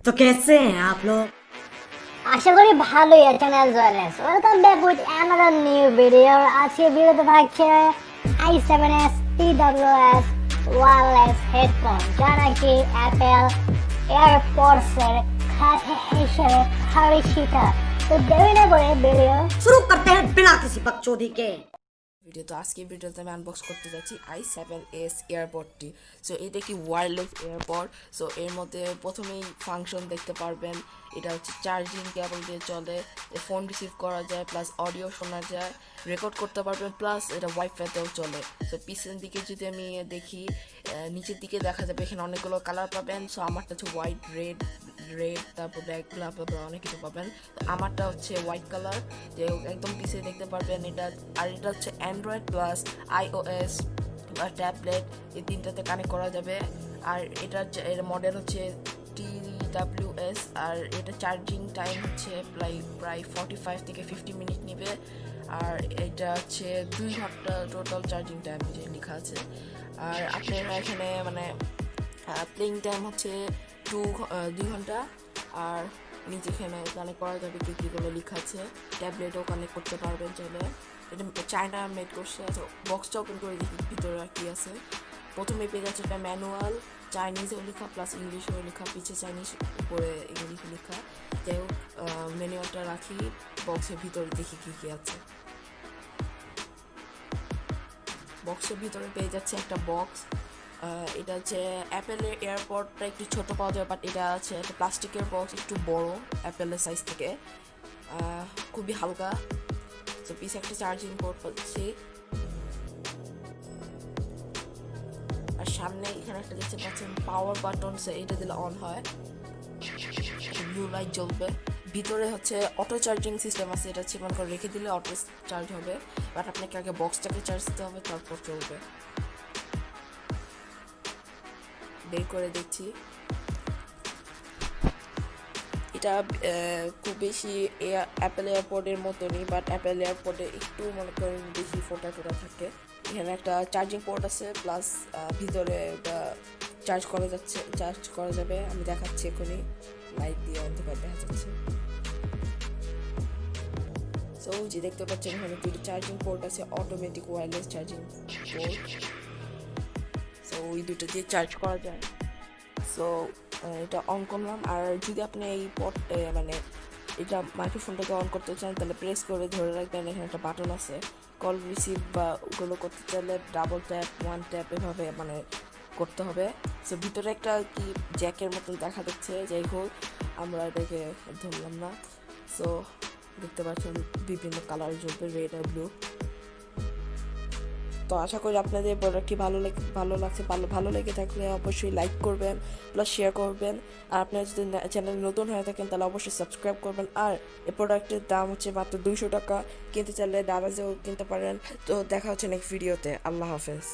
तो कैसे हैं आप लोग? আশা করি ভালোই আছেন as well as welcome back with another new video. আজকে ভিডিওতে থাকছে i7s Tws ওয়্যারলেস হেডফোন, যা নাকি অ্যাপেল এয়ারপডস এর হিসেবে পরিচিত। তো দেরি না করে ভিডিও शुरू करते हैं बिना किसी बकचोदी के। ভিডিও। তো আজকে ভিডিওতে আমি আনবক্স করতে যাচ্ছি i7s এয়ারপডটি। সো এটা কি ওয়্যারলেস এয়ারপড। সো এর মধ্যে প্রথমেই ফাংশন দেখতে পারবেন, এটা হচ্ছে চার্জিং কেবল দিয়ে চলে, ফোন রিসিভ করা যায়, প্লাস অডিও শোনা যায়, রেকর্ড করতে পারবেন, প্লাস এটা ওয়াইফাইতেও চলে। সো পিছনের দিকে যদি আমি দেখি, নিচের দিকে দেখা যাবে এখানে অনেকগুলো কালার পাবেন। সো আমারটা হচ্ছে হোয়াইট, রেড, তারপর ব্ল্যাক, অনেক কিছু পাবেন। আমারটা হচ্ছে হোয়াইট কালার, যে একদম পিছিয়ে দেখতে পারবেন এটা। আর এটা হচ্ছে অ্যান্ড্রয়েড প্লাস iOS বা ট্যাবলেট, এই তিনটাতে কানেক্ট করা যাবে। আর এর মডেল হচ্ছে TWS। আর এটা চার্জিং টাইম হচ্ছে প্রায় 45 থেকে 50 মিনিট নেবে। আর এটা হচ্ছে 2 ঘন্টা টোটাল চার্জিং টাইম যে লেখা আছে। আর আপনারা এখানে প্লেইং টাইম হচ্ছে 2 ঘন্টা। আর নিচে এখানে কানেক্ট করা যাবে কীগুলো লেখা আছে। ট্যাবলেটও কানেক্ট করতে পারবেন চাইলে। এটা চায়না মেড করছে। বক্সটা ওপেন করে দেখি ভিতরে আর কি আছে। প্রথমে পেয়ে যাচ্ছে একটা ম্যানুয়াল, চাইনিজেও লেখা প্লাস ইংলিশেও লেখা, পিছিয়ে চাইনিজ, উপরে ইংলিশ লেখা। যাই হোক, ম্যানুয়ালটা রাখি, বক্সের ভিতরে দেখি কী আছে। বক্সের ভিতরে পেয়ে যাচ্ছে একটা বক্স। এটা হচ্ছে অ্যাপেলের এয়ারপডটা একটু ছোট পাওয়া যায়, বাট এটা আছে একটা প্লাস্টিকের বক্স, একটু বড় অ্যাপেলের সাইজ থেকে, খুবই হালকা। তো পিছে একটা চার্জিং পোর্ট পাচ্ছি। আর সামনে এখানে একটা দেখতে পাচ্ছেন পাওয়ার বাটন, এটা দিলে অন হয়, ব্লু লাইট জ্বলবে। ভিতরে হচ্ছে অটো চার্জিং সিস্টেম আছে, এটা হচ্ছে মনে করে রেখে দিলে অটো চার্জ হবে, বাট আপনাকে আগে বক্সটাকে চার্জ দিতে হবে, তারপর চলবে। বের করে দেখছি, এটা খুব বেশি অ্যাপেল এয়ারপডের মতনই, বাট অ্যাপেল এয়ারপডে একটু মনে করেন বেশি ফোটা থাকে। এখানে একটা চার্জিং পোর্ট আছে, প্লাস ভিতরে এটা চার্জ করা যাবে। আমি দেখাচ্ছি এখনই, লাইট দিয়ে অন্ধকার দেখা যাচ্ছে। সো যে দেখতে পাচ্ছেন এখানে দুটো চার্জিং পোর্ট আছে, automatic wireless charging port. So ওই দুটো দিয়ে চার্জ করা যায়। সো এটা অন করলাম। আর যদি আপনি এই এটা মাইক্রোফোনটাকে অন করতে চান, তাহলে প্রেস করে ধরে রাখবেন। এখানে একটা বাটন আছে, কল রিসিভ বা ওগুলো করতে চাইলে ডাবল ট্যাপ, 1 ট্যাপ এভাবে করতে হবে। সো ভিতরে একটা কি জ্যাকের মতন দেখা যাচ্ছে। যাই হোক, আমরা এটাকে ধরলাম না। সো দেখতে পাচ্ছেন বিভিন্ন কালার জ্বলবে, রেড আর ব্লু। তো আশা করি আপনাদের প্রোডাক্টটি ভালো লেগে থাকলে অবশ্যই লাইক করবেন, প্লাস শেয়ার করবেন। আর আপনারা যদি চ্যানেল নতুন হয়ে থাকেন তাহলে অবশ্যই সাবস্ক্রাইব করবেন। আর এই প্রোডাক্টের দাম হচ্ছে মাত্র 200 টাকা। কিনতে চাইলে দারাজেও কিনতে পারেন। তো দেখা হচ্ছে নেক্সট ভিডিওতে। আল্লাহ হাফেজ।